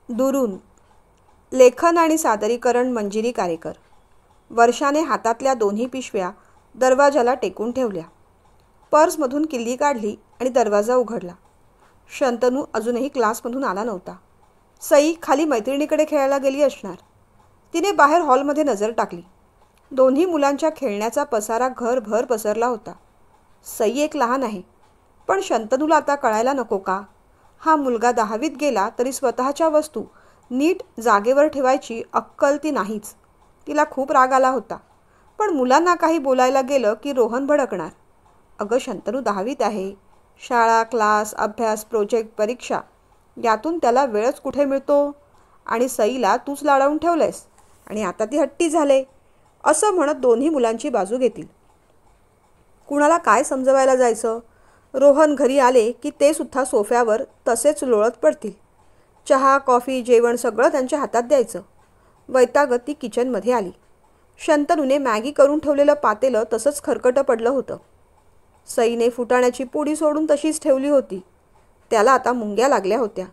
दुरून लेखन आणि सादरीकरण मंजिरी कारेकर. वर्षाने हातातल्या दोन्ही पिशव्या दरवाजाला टेकून ठेवल्या. पर्समधून किल्ली काढली आणि दरवाजा उघडला. शंतनू अजूनही क्लासमधून आला नव्हता. सई खाली मैत्रिणीकडे खेळायला गेली असणार. तिने बाहेर हॉलमध्ये नजर टाकली. दोन्ही मुलांच्या खेळण्याचा पसारा घरभर पसरला होता. सई एक लहान आहे, पण शंतनूला आता कळायला नको का? हा मुलगा 10वीत गेला तरी स्वतःच्या वस्तू नीट जागेवर ठेवायची अक्कल ती नाहीच. तिला खूप राग आला होता. पण मुलांना काही बोलायला गेलं की रोहन भडकणार. अगं शंतनू 10वीत आहे. शाळा, क्लास, अभ्यास, प्रोजेक्ट, परीक्षा यातून त्याला वेळच कुठे मिळतो? आणि सईला तूच लाडावून ठेवलंयस आणि आता ती हट्टी झाले असं म्हणत दोन्ही मुलांची बाजू घेतील. कुणाला काय समजवायला जायचं? रोहन घरी आले की ते सुद्धा सोफ्यावर तसेच लोळत पडतील. चहा, कॉफी, जेवण सगळं त्यांच्या हातात द्यायचं. वैतागत ती किचनमध्ये आली. शंतनूने मॅगी करून ठेवलेलं पातेलं तसंच खरकटं पडलं होतं. सईने फुटाण्याची पुडी सोडून तशीच ठेवली होती. त्याला आता मुंग्या लागल्या होत्या.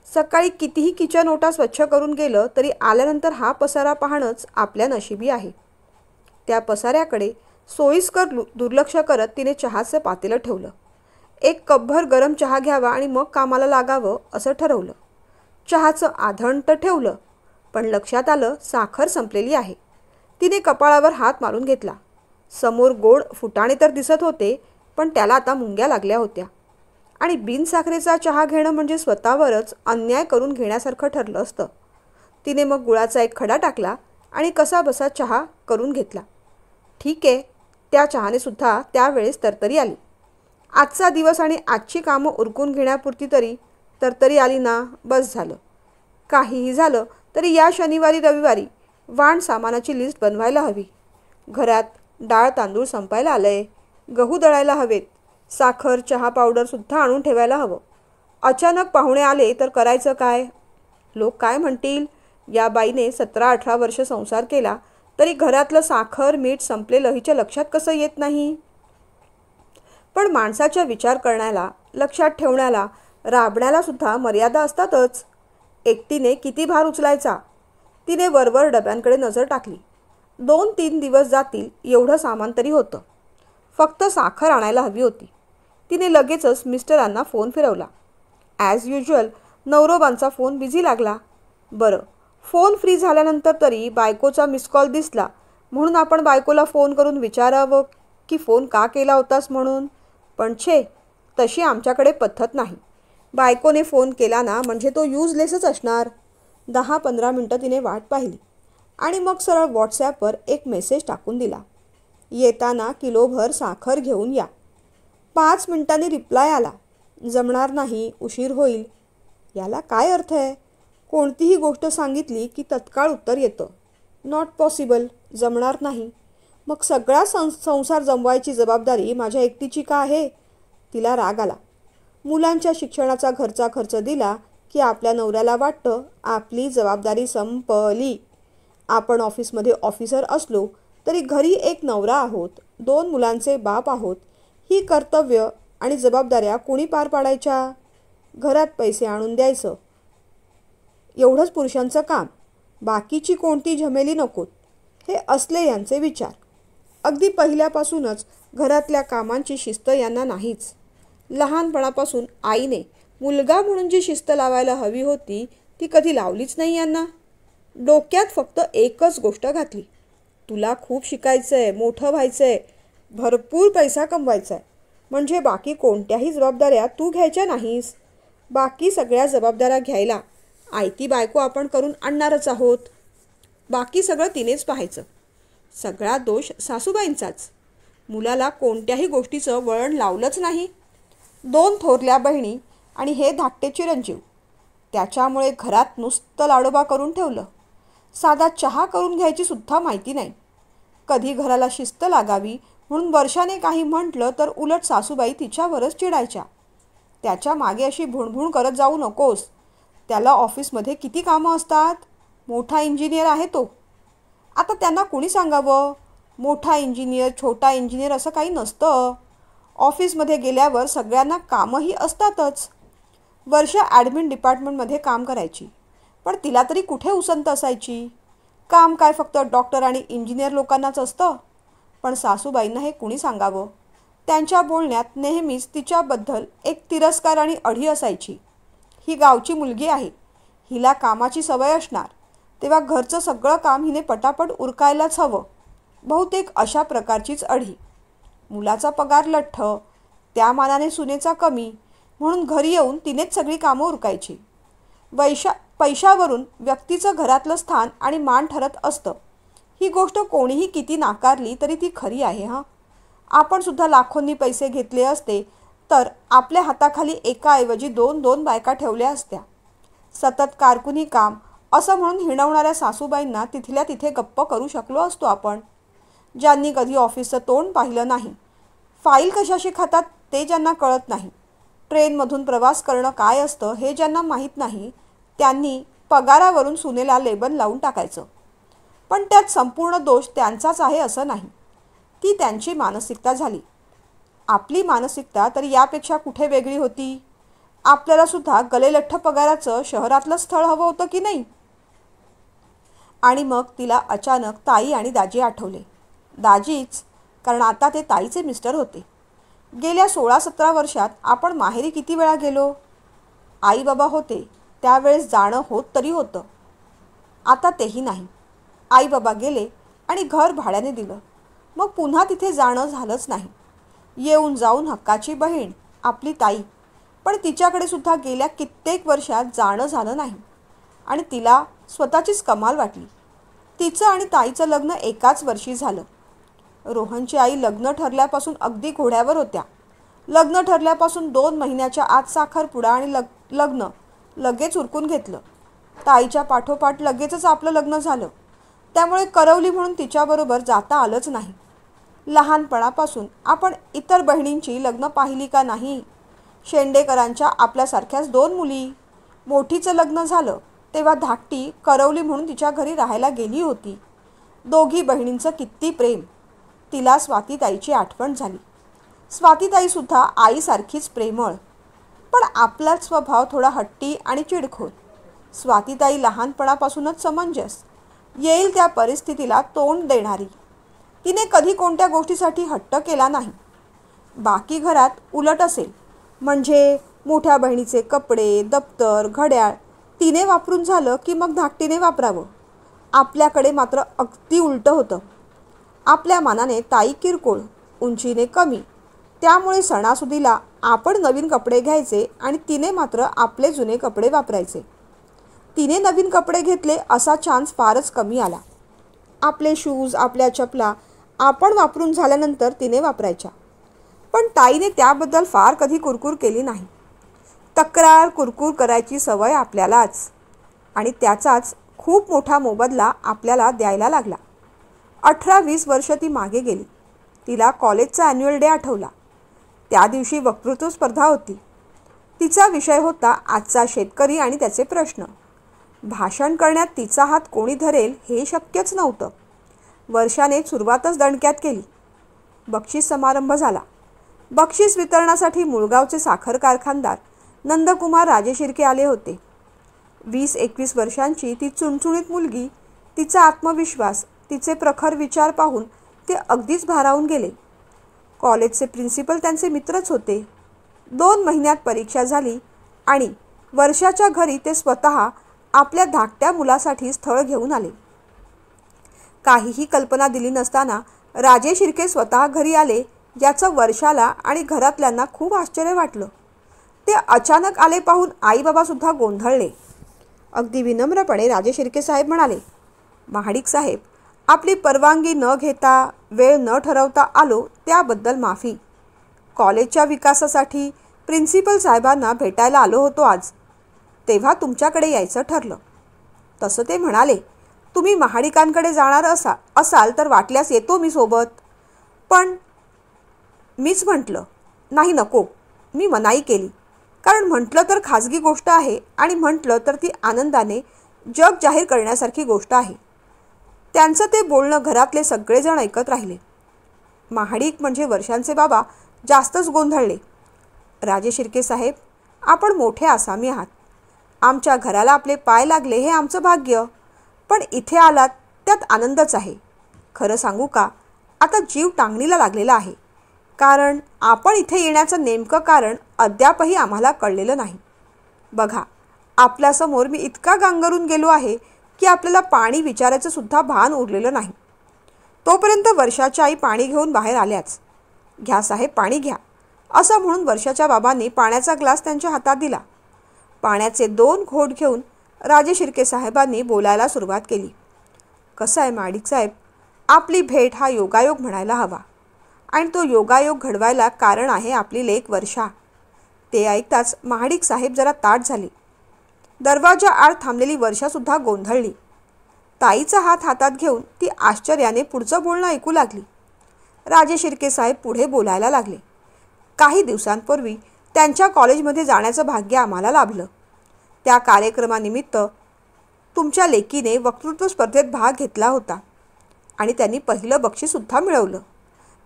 सकाळी कितीही किचन ओटा स्वच्छ करून गेलं तरी आल्यानंतर हा पसारा पाहणंच आपल्या नशिबी आहे. त्या पसाऱ्याकडे सोयीस्कर दुर्लक्ष करत तिने चहाचं पातेलं ठेवलं. एक कपभर गरम चहा घ्यावा आणि मग कामाला लागावं असं ठरवलं. चहाचं आधण तर ठेवलं, पण लक्षात आलं साखर संपलेली आहे. तिने कपाळावर हात मारून घेतला. समोर गोड फुटाणे तर दिसत होते, पण त्याला आता मुंग्या लागल्या होत्या. आणि बिनसाखरेचा चहा घेणं म्हणजे स्वतःवरच अन्याय करून घेण्यासारखं ठरलं असतं. तिने मग गुळाचा एक खडा टाकला आणि कसाबसा चहा करून घेतला. ठीक आहे, त्या चहाने सुद्धा त्यावेळेस तरतरी आली. आजचा दिवस आणि आजची कामं उरकून घेण्यापुरती तरी तरतरी आली ना, बस झालं. काहीही झालं तरी या शनिवारी रविवारी वाण सामानाची लिस्ट बनवायला हवी. घरात डाळ तांदूळ संपायला आलंय. गहू दळायला हवेत. साखर, चहा पावडरसुद्धा आणून ठेवायला हवं. अचानक पाहुणे आले तर करायचं काय? लोक काय म्हणतील? या बाईने 17-18 वर्ष संसार केला तरी घरातलं साखर मीठ संपलेलं हिच्या लक्षात कसं येत नाही? पण माणसाचा विचार करण्याला, लक्षात ठेवण्याला, राबण्याला सुद्धा मर्यादा असतातच. एकटीने किती भार उचलायचा? तिने वरवर डब्यांकडे नजर टाकली. 2-3 दिवस जातील एवढं सामान तरी होतं. फक्त साखर आणायला हवी होती. तिने लगेचच मिस्टरांना फोन फिरवला. ॲज युज्युअल नवरोबांचा फोन बिझी लागला. बरं, फोन फ्री झाल्यानंतर तरी बायकोचा मिस कॉल दिसला म्हणून आपण बायकोला फोन करून विचारावं की फोन का केला होतास म्हणून. पण छे, तशी आमच्याकडे पद्धत नाही. बायकोने फोन केला ना म्हणजे तो युजलेसच असणार. 10-15 मिनटं तिने वाट पाहिली आणि मग सरळ व्हॉट्सॲपवर एक मेसेज टाकून दिला. येताना किलोभर साखर घेऊन या. 5 मिनिटांनी रिप्लाय आला. जमणार नाही, उशीर होईल. याला काय अर्थ आहे? कोणतीही गोष्ट सांगितली की तत्काळ उत्तर येतं, नॉट पॉसिबल, जमणार नाही. मग सगळा संसार जमवायची जबाबदारी माझ्या एकटीची का आहे? तिला राग आला. मुलांच्या शिक्षणाचा घरचा खर्च दिला की आपल्या नवऱ्याला वाटतं आपली जबाबदारी संपली. आपण ऑफिसमध्ये ऑफिसर असलो तरी घरी एक नवरा आहोत, 2 मुलांचे बाप आहोत. ही कर्तव्य आणि जबाबदाऱ्या कोणी पार पाडायच्या? घरात पैसे आणून द्यायचं एवढंच पुरुषांचं काम. बाकीची कोणती झमेली नकोत. हे असले यांचे विचार. अगदी पहिल्यापासूनच घरातल्या कामांची शिस्त यांना नाहीच. लहानपणापासून आईने मुलगा म्हणून जी शिस्त लावायला हवी होती ती कधी लावलीच नाही यांना. डोक्यात फक्त एकच गोष्ट घातली, तुला खूप शिकायचंय, मोठं व्हायचंय, भरपूर पैसा कमवायचा आहे, म्हणजे बाकी कोणत्याही जबाबदाऱ्या तू घ्यायच्या नाहीस. बाकी सगळ्या जबाबदाऱ्या घ्यायला आयती बायको आपण करून आणणारच आहोत. बाकी सगळं तिनेच पाहायचं. सगळा दोष सासूबाईंचाच. मुलाला कोणत्याही गोष्टीचं वळण लावलंच नाही. 2 थोरल्या बहिणी आणि हे धाकटे चिरंजीव. त्याच्यामुळे घरात नुसतं लाडोबा करून ठेवलं. साधा चहा करून घ्यायची सुद्धा माहिती नाही. कधी घराला शिस्त लागावी म्हणून वर्षाने काही म्हटलं तर उलट सासूबाई तिच्यावरच चिडायच्या. त्याच्या मागे अशी भुणभुण करत जाऊ नकोस. त्याला ऑफिसमध्ये किती कामं असतात. मोठा इंजिनियर आहे तो. आता त्यांना कुणी सांगावं? मोठा इंजिनियर, छोटा इंजिनियर असं काही नसतं. ऑफिसमध्ये गेल्यावर सगळ्यांना कामंही असतातच. वर्षा ॲडमिन डिपार्टमेंटमध्ये काम करायची. पण तिला तरी कुठे उसंत असायची. काम काय फक्त डॉक्टर आणि इंजिनियर लोकांनाच असतं. पण सासूबाईंना हे कुणी सांगावं. त्यांच्या बोलण्यात नेहमीच तिच्याबद्दल एक तिरस्कार आणि अढी असायची. ही गावची मुलगी आहे, हिला कामाची सवय असणार, तेव्हा घरचं सगळं काम हिने पटापट उरकायलाच हवं. बहुतेक अशा प्रकारचीच अढी. मुलाचा पगार लठ्ठ, त्या मानाने सुनेचा कमी, म्हणून घरी येऊन तिनेच सगळी कामं उरकायची. पैशावरून व्यक्तीचं घरातलं स्थान आणि मान ठरत असतं. ही गोष्ट कोणीही किती नाकारली तरी ती खरी आहे. आपण सुद्धा लाखोंनी पैसे घेतले असते तर आपल्या हाताखाली एकाऐवजी 2-2 बायका ठेवल्या असत्या. सतत कारकुनी काम असं म्हणून हिणवणाऱ्या सासूबाईंना तिथल्या तिथे गप्प करू शकलो असतो आपण. ज्यांनी कधी ऑफिसचं तोंड पाहिलं नाही, फाईल कशाशी खातात ते ज्यांना कळत नाही, ट्रेनमधून प्रवास करणं काय असतं हे ज्यांना माहीत नाही, त्यांनी पगारावरून सुनेला लेबल लावून टाकायचं. पण त्यात संपूर्ण दोष त्यांचाच आहे असं नाही. ती त्यांची मानसिकता झाली. आपली मानसिकता तर यापेक्षा कुठे वेगळी होती. आपल्याला सुद्धा गलेलठ्ठ पगाराचं शहरातलं स्थळ हवं होतं की नाही. आणि मग तिला अचानक ताई आणि दाजी आठवले. दाजीच, कारण आता ते ताईचे मिस्टर होते. गेल्या 16-17 वर्षात आपण माहेरी किती वेळा गेलो. आई बाबा होते त्यावेळेस जाणं होत तरी होतं. आता तेही नाही. आई बाबा गेले आणि घर भाड्याने दिलं. मग पुन्हा तिथे जाणं झालंच नाही. येऊन जाऊन हक्काची बहीण आपली ताई, पण तिच्याकडे सुद्धा गेल्या कित्येक वर्षात जाणं झालं नाही. आणि तिला स्वतःचीच कमाल वाटली. तिचं आणि ताईचं लग्न एकाच वर्षी झालं. रोहनची आई लग्न ठरल्यापासून अगदी घोड्यावर होत्या. लग्न ठरल्यापासून 2 महिन्याच्या आत साखरपुडा आणि लग्न लगेच उरकून घेतलं. ताईच्या पाठोपाठ लगेचच आपलं लग्न झालं. त्यामुळे करवली म्हणून तिच्याबरोबर जाता आलंच नाही. लहानपणापासून आपण इतर बहिणींची लग्न पाहिली का नाही. शेंडेकरांच्या आपल्यासारख्याच 2 मुली. मोठीचं लग्न झालं तेव्हा धाकटी करवली म्हणून तिच्या घरी राहायला गेली होती. दोघी बहिणींचं किती प्रेम. तिला स्वातीताईची आठवण झाली. स्वातीताईसुद्धा आईसारखीच प्रेमळ, पण आपलाच स्वभाव थोडा हट्टी आणि चिडखोर. स्वातीताई लहानपणापासूनच समंजस, येईल त्या परिस्थितीला तोंड देणारी. तिने कधी कोणत्या गोष्टीसाठी हट्ट केला नाही. बाकी घरात उलट असेल म्हणजे मोठ्या बहिणीचे कपडे, दप्तर, घड्याळ तिने वापरून झालं की मग धाकटीने वापरावं. आपल्याकडे मात्र अगदी उलटं होतं. आपल्या मानाने ताई किरकोळ, उंचीने कमी, त्यामुळे सणासुदीला आपण नवीन कपडे घ्यायचे आणि तिने मात्र आपले जुने कपडे वापरायचे. तिने नवीन कपडे घेतले असा चान्स फारच कमी आला. आपले शूज, आपल्या चपला आपण वापरून झाल्यानंतर तिने वापरायच्या. पण ताईने त्याबद्दल फार कधी कुरकुर केली नाही. तक्रार कुरकुर करायची सवय आपल्यालाच, आणि त्याचाच खूप मोठा मोबदला आपल्याला द्यायला लागला. 18-20 वर्ष ती मागे गेली. तिला कॉलेजचा ॲन्युअल डे आठवला. त्या दिवशी वक्तृत्व स्पर्धा होती. तिचा विषय होता आजचा शेतकरी आणि त्याचे प्रश्न. भाषण करण्यात तिचा हात कोणी धरेल हे शक्यच नव्हतं. वर्षाने सुरुवातच दणक्यात केली. बक्षीस समारंभ झाला. बक्षीस वितरणासाठी मुळगावचे साखर कारखानदार नंदकुमार राजेशिर्के आले होते. 20-21 वर्षांची ती चुणचुणीत मुलगी, तिचा आत्मविश्वास, तिचे प्रखर विचार पाहून ते अगदीच भारावून गेले. कॉलेजचे प्रिन्सिपल त्यांचे मित्रच होते. 2 महिन्यात परीक्षा झाली आणि वर्षाच्या घरी ते स्वतः आपल्या धाकट्या मुलासाठी स्थळ घेऊन आले. काहीही कल्पना दिली नसताना राजे शिर्के स्वतः घरी आले याचं वर्षाला आणि घरातल्यांना खूप आश्चर्य वाटलं. ते अचानक आले पाहून आई बाबासुद्धा गोंधळले. अगदी विनम्रपणे राजे शिर्के साहेब म्हणाले, महाडिक साहेब, आपली परवानगी न घेता, वेळ न ठरवता आलो त्याबद्दल माफी. कॉलेजच्या विकासासाठी प्रिन्सिपल साहेबांना भेटायला आलो होतो आज, तेव्हा तुमच्याकडे यायचं ठरलं. तसं ते म्हणाले, तुम्ही महाडिकांकडे जाणार असाल तर वाटल्यास येतो मी सोबत. पण मीच म्हटलं, नाही नको. मी मनाई केली, कारण म्हटलं तर खाजगी गोष्ट आहे आणि म्हटलं तर ती आनंदाने जग जाहीर करण्यासारखी गोष्ट आहे. त्यांचं ते बोलणं घरातले सगळेजण ऐकत राहिले. महाडिक म्हणजे वर्षांचे बाबा जास्तच गोंधळले. राजे शिर्के साहेब, आपण मोठे आसामी आहात. आमच्या घराला आपले पाय लागले हे आमचं भाग्य. पण इथे आलात त्यात आनंदच आहे. खरं सांगू का, आता जीव टांगणीला लागलेला आहे. कारण आपण इथे येण्याचं नेमकं कारण अद्यापही आम्हाला कळलेलं नाही. बघा, आपल्यासमोर मी इतका गांगरून गेलो आहे की आपल्याला पाणी विचारायचं सुद्धा भान उरलेलं नाही. तोपर्यंत वर्षाच्या आई पाणी घेऊन बाहेर आल्याच. घ्या साहेब, पाणी घ्या, असं म्हणून वर्षाच्या बाबांनी पाण्याचा ग्लास त्यांच्या हातात दिला. पाण्याचे 2 घोट घेऊन राजे शिर्के साहेबांनी बोलायला सुरुवात केली. कसं आहे महाडिक साहेब, आपली भेट हा योगायोग म्हणायला हवा. आणि तो योगायोग घडवायला कारण आहे आपली लेक वर्षा. ते ऐकताच महाडिक साहेब जरा ताठ झाले. दरवाजा आड थांबलेली वर्षासुद्धा गोंधळली. ताईचा हात हातात घेऊन ती आश्चर्याने पुढचं बोलणं ऐकू लागली. राजे शिर्के साहेब पुढे बोलायला लागले. काही दिवसांपूर्वी त्यांच्या कॉलेजमध्ये जाण्याचं भाग्य आम्हाला लाभलं. त्या कार्यक्रमानिमित्त तुमच्या लेकीने वक्तृत्व स्पर्धेत भाग घेतला होता आणि त्यांनी पहिलं बक्षीससुद्धा मिळवलं.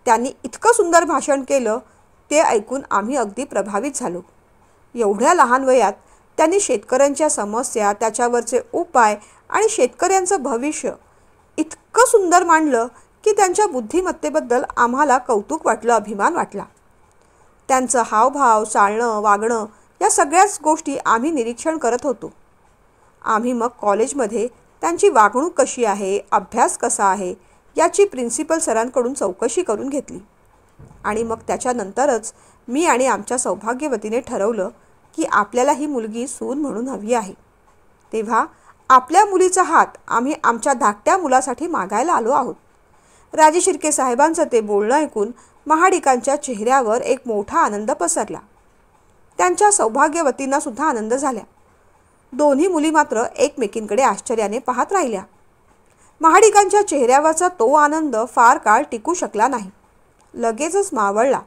त्यांनी इतकं सुंदर भाषण केलं, ते ऐकून आम्ही अगदी प्रभावित झालो. एवढ्या लहान वयात त्यांनी शेतकऱ्यांच्या समस्या, त्याच्यावरचे उपाय आणि शेतकऱ्यांचं भविष्य इतकं सुंदर मांडलं की त्यांच्या बुद्धिमत्तेबद्दल आम्हाला कौतुक वाटलं, अभिमान वाटला. त्यांचं हावभाव, चालणं, वागणं या सगळ्याच गोष्टी आम्ही निरीक्षण करत होतो. आम्ही मग कॉलेजमध्ये त्यांची वागणूक कशी आहे, अभ्यास कसा आहे याची प्रिन्सिपल सरांकडून चौकशी करून घेतली. आणि मग त्याच्यानंतरच मी आणि आमच्या सौभाग्यवतीने ठरवलं की आपल्याला ही मुलगी सून म्हणून हवी आहे. तेव्हा आपल्या मुलीचा हात आम्ही आमच्या धाकट्या मुलासाठी मागायला आलो आहोत. राजे शिर्के साहेबांचं ते बोलणं ऐकून महाडिकांच्या चेहऱ्यावर एक मोठा आनंद पसरला. त्यांच्या सौभाग्यवतींना सुद्धा आनंद झाला. दोन्ही मुली मात्र एकमेकींकडे आश्चर्याने पाहत राहिल्या. महाडिकांच्या चेहऱ्यावरचा तो आनंद फार काळ टिकू शकला नाही. लगेचच मावळला.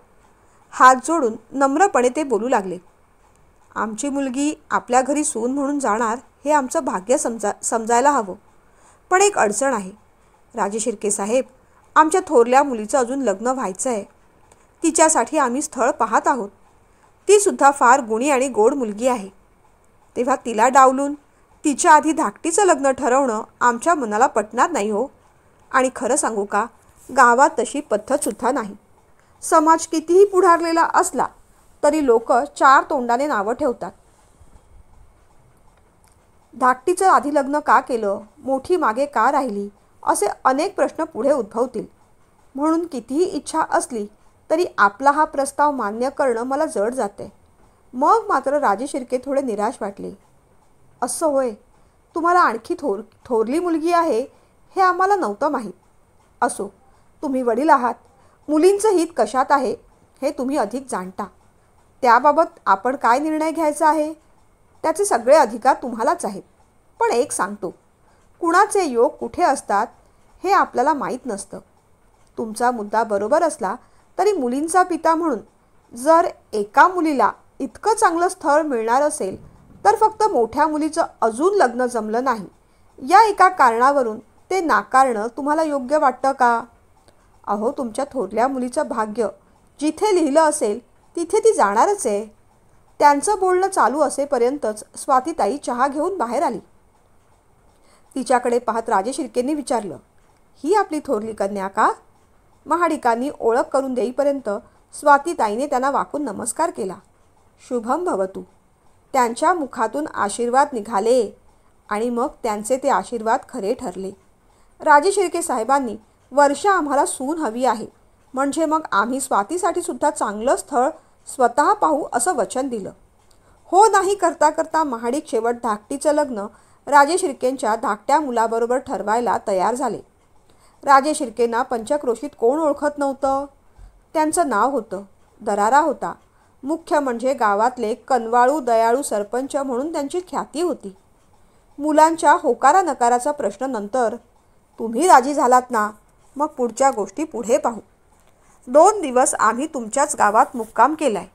हात जोडून नम्रपणे ते बोलू लागले. आमची मुलगी आपल्या घरी सून म्हणून जाणार हे आमचं भाग्य समजायला हवं. पण एक अडचण आहे राजे शिर्के साहेब. आमच्या थोरल्या मुलीचं अजून लग्न व्हायचं आहे. तिच्यासाठी आम्ही स्थळ पाहत आहोत. ती सुद्धा फार गुणी आणि गोड मुलगी आहे. तेव्हा तिला डावलून तिच्या आधी धाकटीचं लग्न ठरवणं आमच्या मनाला पटणार नाही हो. आणि खरं सांगू का, गावात तशी पद्धतसुद्धा नाही. समाज कितीही पुढारलेला असला तरी लोक 4 तोंडाने नावं ठेवतात. धाकटीचं आधी लग्न का केलं, मोठी मागे का राहिली, असे अनेक प्रश्न पुढे उद्भवतील. म्हणून कितीही इच्छा असली तरी आपला हा प्रस्ताव मान्य करणं मला जड जाते. मग मात्र राजे शिर्के थोडे निराश वाटले. असं होय, तुम्हाला आणखी थोरली मुलगी आहे हे आम्हाला नव्हतं माहीत. असो, तुम्ही वडील आहात. मुलींचं हित कशात आहे हे तुम्ही अधिक जाणता. त्याबाबत आपण काय निर्णय घ्यायचा आहे त्याचे सगळे अधिकार तुम्हालाच आहेत. पण एक सांगतो, कुणाचे योग कुठे असतात हे आपल्याला माहीत नसतं. तुमचा मुद्दा बरोबर असला तरी मुलींचा पिता म्हणून जर एका मुलीला इतकं चांगलं स्थळ मिळणार असेल तर फक्त मोठ्या मुलीचं अजून लग्न जमलं नाही या एका कारणावरून ते नाकारणं तुम्हाला योग्य वाटतं का? अहो, तुमच्या थोरल्या मुलीचं भाग्य जिथे लिहिलं असेल तिथे ती जाणारच आहे. त्यांचं बोलणं चालू असेपर्यंतच स्वातीताई चहा घेऊन बाहेर आली. तिच्याकडे पाहत राजे शिर्केंनी विचारलं, ही आपली थोरली कन्या का? महाडिकांनी ओळख करून देईपर्यंत स्वातीताईने त्यांना वाकून नमस्कार केला. शुभम भवतु. त्यांच्या मुखातून आशीर्वाद निघाले आणि मग त्यांचे ते आशीर्वाद खरे ठरले. राजे शिर्के साहेबांनी वर्षा आम्हाला सून हवी आहे म्हणजे मग आम्ही स्वातीसाठी सुद्धा चांगलं स्थळ स्वतः पाहू असं वचन दिलं. हो नाही करता करता महाडिक शेवट धाकटीचं लग्न राजे शिर्केंच्या धाकट्या मुलाबरोबर ठरवायला तयार झाले. राजे शिर्केंना पंचक्रोशीत कोण ओळखत नव्हतं? त्यांचं नाव होतं, दरारा होता. मुख्य म्हणजे गावातले कनवाळू दयाळू सरपंच म्हणून त्यांची ख्याती होती. मुलांच्या होकारा नकाराचा प्रश्न नंतर. तुम्ही राजी झालात ना, मग पुढच्या गोष्टी पुढे पाहू. 2 दिवस आम्ही तुमच्याच गावात मुक्काम केलाय.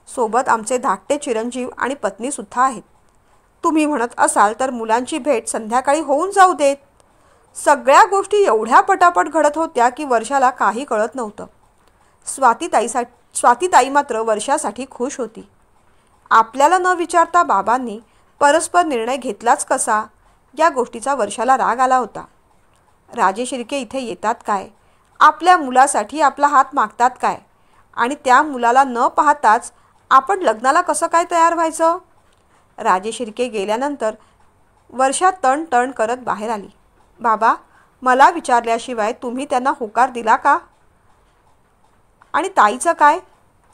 सोबत आमचे धाकटे चिरंजीव आणि पत्नीसुद्धा आहेत. तुम्ही म्हणत असाल तर मुलांची भेट संध्याकाळी होऊन जाऊ देत. सगळ्या गोष्टी एवढ्या पटापट घडत होत्या की वर्षाला काही कळत नव्हतं. स्वातीताई मात्र वर्षासाठी खुश होती. आपल्याला न विचारता बाबांनी परस्पर निर्णय घेतलाच कसा या गोष्टीचा वर्षाला राग आला होता. राजे शिर्के इथे येतात काय, आपल्या मुलासाठी आपला हात मागतात काय, आणि त्या मुलाला न पाहताच आपण लग्नाला कसं काय तयार व्हायचं. राजे शिर्के गेल्यानंतर वर्षा तण तण करत बाहेर आली. बाबा, मला विचारल्याशिवाय तुम्ही त्यांना होकार दिला का? आणि ताईचं काय?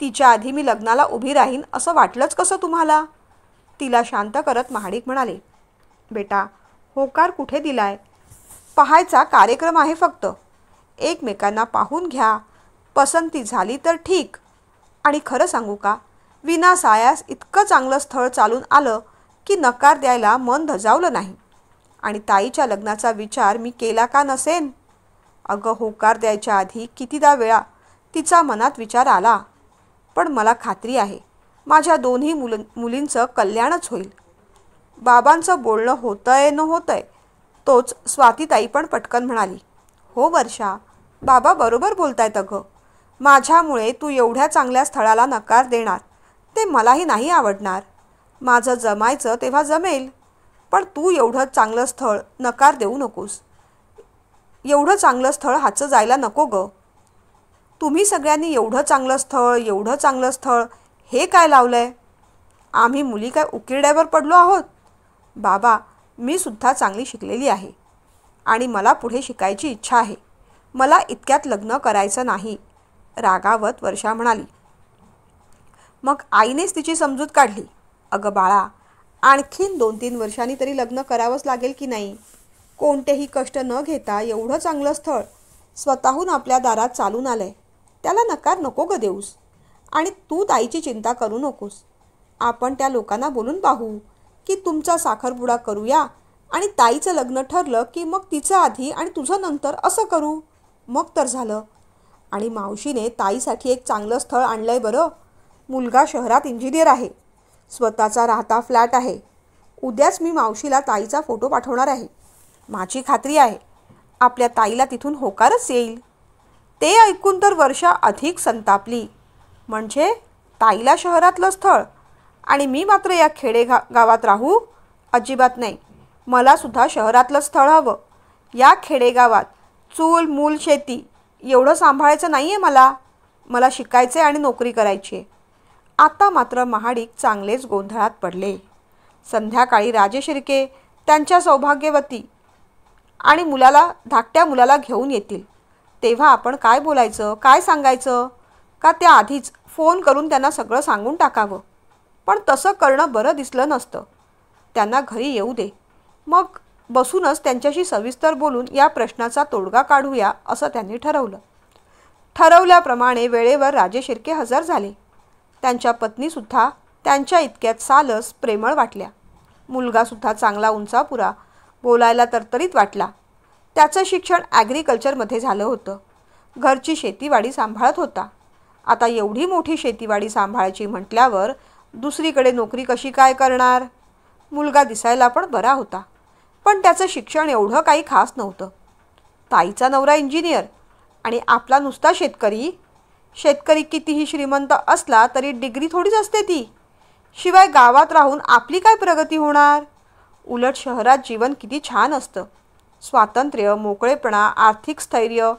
तिच्या आधी मी लग्नाला उभी राहीन असं वाटलंच कसं तुम्हाला? तिला शांत करत महाडिक म्हणाले. बेटा, होकार कुठे दिलाय? पाहायचा कार्यक्रम आहे फक्त. एकमेकांना पाहून घ्या, पसंती झाली तर ठीक. आणि खरं सांगू का, विनासायास इतकं चांगलं स्थळ चालून आलं की नकार द्यायला मन धजावलं नाही. आणि ताईच्या लग्नाचा विचार मी केला का नसेन? अगं, होकार द्यायच्या आधी कितीदा वेळा तिचा मनात विचार आला, पण मला खात्री आहे माझ्या दोन्ही मुलींचं कल्याणच होईल. बाबांचं बोलणं होतंय न होतंय तोच स्वातीताई पण पटकन म्हणाली. हो वर्षा, बाबा बरोबर बोलतायत अगं. माझ्यामुळे तू एवढ्या चांगल्या स्थळाला नकार देणार ते मलाही नाही आवडणार. माझं जमायचं तेव्हा जमेल, पण तू एवढं चांगलं स्थळ नकार देऊ नकोस. एवढं चांगलं स्थळ हातचं जायला नको गं. तुम्ही सगळ्यांनी एवढं चांगलं स्थळ हे काय लावलंय? आम्ही मुली काय उकिरड्यावर पडलो आहोत? बाबा, मी सुद्धा चांगली शिकलेली आहे आणि मला पुढे शिकायची इच्छा आहे. मला इतक्यात लग्न करायचं नाही, रागावत वर्षा म्हणाली. मग आईनेच तिची समजूत काढली. अगं बाळा, आणखीन 2-3 वर्षांनी तरी लग्न करावंच लागेल की नाही? कोणतेही कष्ट न घेता एवढं चांगलं स्थळ स्वतःहून आपल्या दारात चालून आलंय, त्याला नकार नको ग देऊस. आणि तू ताईची चिंता करू नकोस. आपण त्या लोकांना बोलून पाहू की तुमचा साखरपुडा करूया आणि ताईचं लग्न ठरलं की मग तिचं आधी आणि तुझं नंतर असं करू. मग तर झालं. आणि मावशीने ताईसाठी एक चांगलं स्थळ आणलंय बरं. मुलगा शहरात इंजिनियर आहे, स्वतःचा राहता फ्लॅट आहे. उद्याच मी मावशीला ताईचा फोटो पाठवणार आहे. माझी खात्री आहे आपल्या ताईला तिथून होकारच येईल. ते ऐकून तर वर्षा अधिक संतापली. म्हणजे ताईला शहरातलं स्थळ आणि मी मात्र या गावात राहू? अजिबात नाही. मला सुद्धा शहरातलं स्थळ हवं. या खेडेगावात चूल मूल शेती एवढं सांभाळायचं नाही आहे मला. मला शिकायचं आणि नोकरी करायची आहे. आता मात्र महाडिक चांगलेच गोंधळात पडले. संध्याकाळी राजे शिर्के त्यांच्या सौभाग्यवती आणि धाकट्या मुलाला घेऊन येतील. तेव्हा आपण काय बोलायचं, काय सांगायचं, का त्या आधीच फोन करून त्यांना सगळं सांगून टाकावं? पण तसं करणं बरं दिसलं नसतं. त्यांना घरी येऊ दे, मग बसूनच त्यांच्याशी सविस्तर बोलून या प्रश्नाचा तोडगा काढूया असं त्यांनी ठरवलं. ठरवल्याप्रमाणे वेळेवर राजे शिर्के हजर झाले. त्यांच्या पत्नीसुद्धा त्यांच्या इतक्यात सालस प्रेमळ वाटल्या. मुलगासुद्धा चांगला उंचापुरा, बोलायला तरतरीत वाटला. त्याचं शिक्षण ॲग्रिकल्चरमध्ये झालं होतं. घरची शेतीवाडी सांभाळत होता. आता एवढी मोठी शेतीवाडी सांभाळायची म्हटल्यावर दुसरीकडे नोकरी कशी काय करणार? मुलगा दिसायला पण बरा होता, पण त्याचं शिक्षण एवढं काही खास नव्हतं. ताईचा नवरा इंजिनियर आणि आपला नुसता शेतकरी. शेतकरी कितीही श्रीमंत असला तरी डिग्री थोडीच असते ती. शिवाय गावात राहून आपली काय प्रगती होणार? उलट शहरात जीवन किती छान असतं. स्वातंत्र्य, मोकळेपणा, आर्थिक स्थैर्य.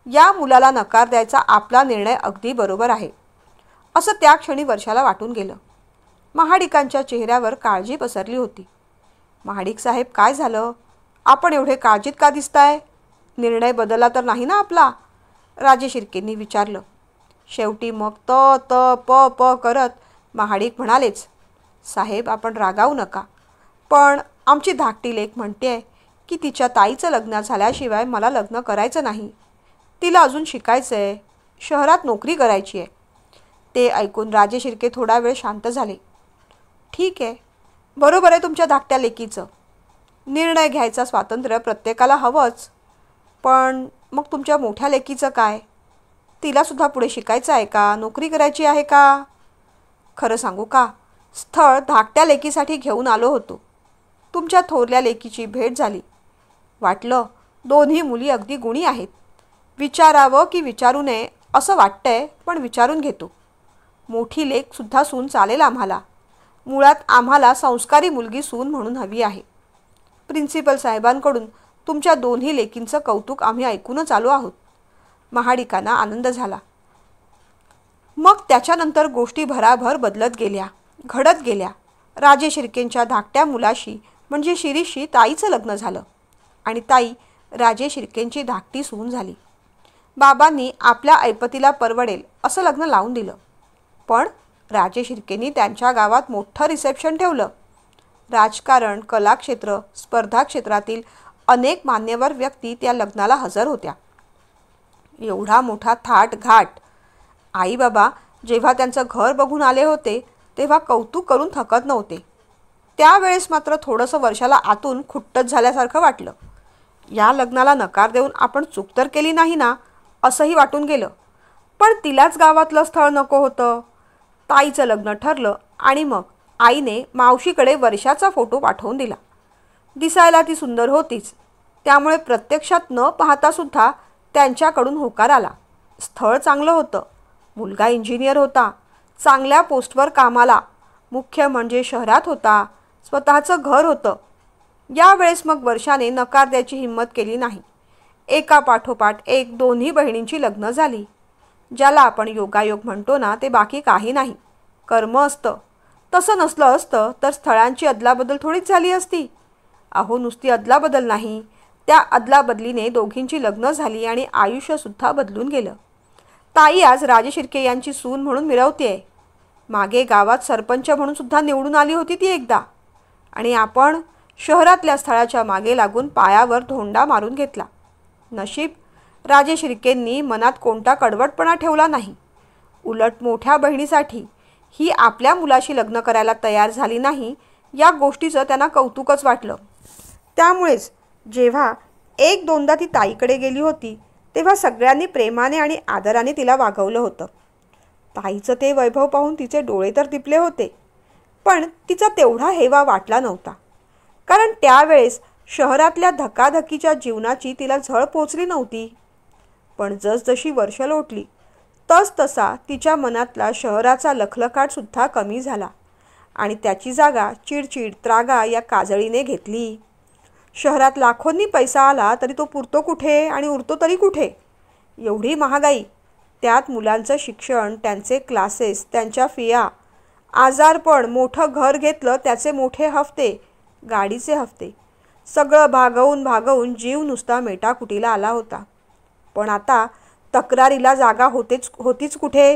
या मुलाला नकार द्यायचा आपला निर्णय अगदी बरोबर आहे असं त्या क्षणी वर्षाला वाटून गेलं. महाडिकांच्या चेहऱ्यावर काळजी पसरली होती. महाडिक साहेब, काय झालं? आपण एवढे काळजीत का दिसताय? निर्णय बदलला तर नाही ना आपला? राजे शिर्केंनी विचारलं. शेवटी मग प करत महाडिक म्हणालेच. साहेब, आपण रागावू नका, पण आमची धाकटी लेक म्हणते की तिच्या ताईचं लग्न झाल्याशिवाय मला लग्न करायचं नाही. तिला अजून शिकायचं आहे, शहरात नोकरी करायची आहे. ते ऐकून राजे शिर्के थोडा वेळ शांत झाले. ठीक आहे, बरोबर आहे तुमच्या धाकट्या लेकीचं. निर्णय घ्यायचा स्वातंत्र्य प्रत्येकाला हवंच, पण मग तुमच्या मोठ्या लेकीचं काय? तिलासुद्धा पुढे शिकायचं आहे का, नोकरी करायची आहे का? खरं सांगू का, स्थळ धाकट्या लेकीसाठी घेऊन आलो होतो. तुमच्या थोरल्या लेकीची भेट झाली. वाटलं दोन्ही मुली अगदी गुणी आहेत. विचारावं की विचारू नये असं वाटतंय, पण विचारून घेतो. मोठी लेकसुद्धा सून चालेल आम्हाला. मुळात आम्हाला संस्कारी मुलगी सून म्हणून हवी आहे. प्रिन्सिपल साहेबांकडून तुमच्या दोन्ही लेकींचं कौतुक आम्ही ऐकूनच आलो आहोत. महाडिकांना आनंद झाला. मग त्याच्यानंतर गोष्टी भराभर बदलत गेल्या, घडत गेल्या. राजे शिर्केंच्या धाकट्या मुलाशी म्हणजे शिरीषशी ताईचं लग्न झालं आणि ताई राजे शिर्केंची धाकटी सून झाली. बाबांनी आपल्या ऐपतीला परवडेल असं लग्न लावून दिलं. पण राजे शिर्केंनी त्यांच्या गावात मोठं रिसेप्शन ठेवलं. राजकारण, कलाक्षेत्र, स्पर्धा क्षेत्रातील अनेक मान्यवर व्यक्ती त्या लग्नाला हजर होत्या. एवढा मोठा थाट घाट. आई बाबा जेव्हा त्यांचं घर बघून आले होते तेव्हा कौतुक करून थकत नव्हते. त्यावेळेस मात्र थोडंसं वर्षाला आतून खुट्टच झाल्यासारखं वाटलं. या लग्नाला नकार देऊन आपण चूक तर केली नाही ना असंही वाटून गेलं. पण तिलाच गावातलं स्थळ नको होतं. ताईचं लग्न ठरलं आणि मग आईने मावशीकडे वर्षाचा फोटो पाठवून दिला. दिसायला ती सुंदर होतीच, त्यामुळे प्रत्यक्षात न पाहतासुद्धा त्यांच्याकडून होकार आला. स्थळ चांगलं होतं. मुलगा इंजिनियर होता, चांगल्या पोस्टवर कामाला, मुख्य म्हणजे शहरात होता, स्वतःचं घर होतं. यावेळेस मग वर्षाने नकार द्यायची हिंमत केली नाही. एका पाठोपाठ एक दोन्ही बहिणींची लग्न झाली. ज्याला आपण योगायोग म्हणतो ना, ते बाकी काही नाही, कर्म असतं. तसं नसलं असतं तर स्थळांची अदलाबदल थोडीच झाली असती. अहो, नुसती अदलाबदल नाही, त्या अदलाबदलीने दोघींची लग्न झाली आणि आयुष्यसुद्धा बदलून गेलं. ताई आज राजे शिर्के यांची सून म्हणून मिरवतेय. मागे गावात सरपंच म्हणून सुद्धा निवडून आली होती ती एकदा. आणि आपण शहरातल्या स्थळाच्या मागे लागून पायावर धोंडा मारून घेतला. नशीब राजे शिर्केंनी मनात कोणता कडवटपणा ठेवला नाही. उलट मोठ्या बहिणीसाठी ही आपल्या मुलाशी लग्न करायला तयार झाली नाही या गोष्टीचं त्यांना कौतुकच वाटलं. त्यामुळेच जेव्हा एक दोनदा ती ताईकडे गेली होती तेव्हा सगळ्यांनी प्रेमाने आणि आदराने तिला वागवलं होतं. ताईचं ते वैभव पाहून तिचे डोळे तर दिपले होते, पण तिचा तेवढा हेवा वाटला नव्हता. कारण त्यावेळेस शहरातल्या धकाधकीच्या जीवनाची तिला झळ पोचली नव्हती. पण जसजशी वर्ष लोटली तसतसा तिच्या मनातला शहराचा लखलखाटसुद्धा कमी झाला आणि त्याची जागा चिडचिड, त्रागा या काजळीने घेतली. शहरात लाखोंनी पैसा आला तरी तो पुरतो कुठे आणि उरतो तरी कुठे? एवढी महागाई, त्यात मुलांचं शिक्षण, त्यांचे क्लासेस, त्यांच्या फिया, आजारपण, मोठं घर घेतलं त्याचे मोठे हफ्ते, गाडीचे हफ्ते, सगळं भागवून भागवून जीव नुसता मेटाकुटीला आला होता. पण आता तक्रारीला जागा होतीच कुठे?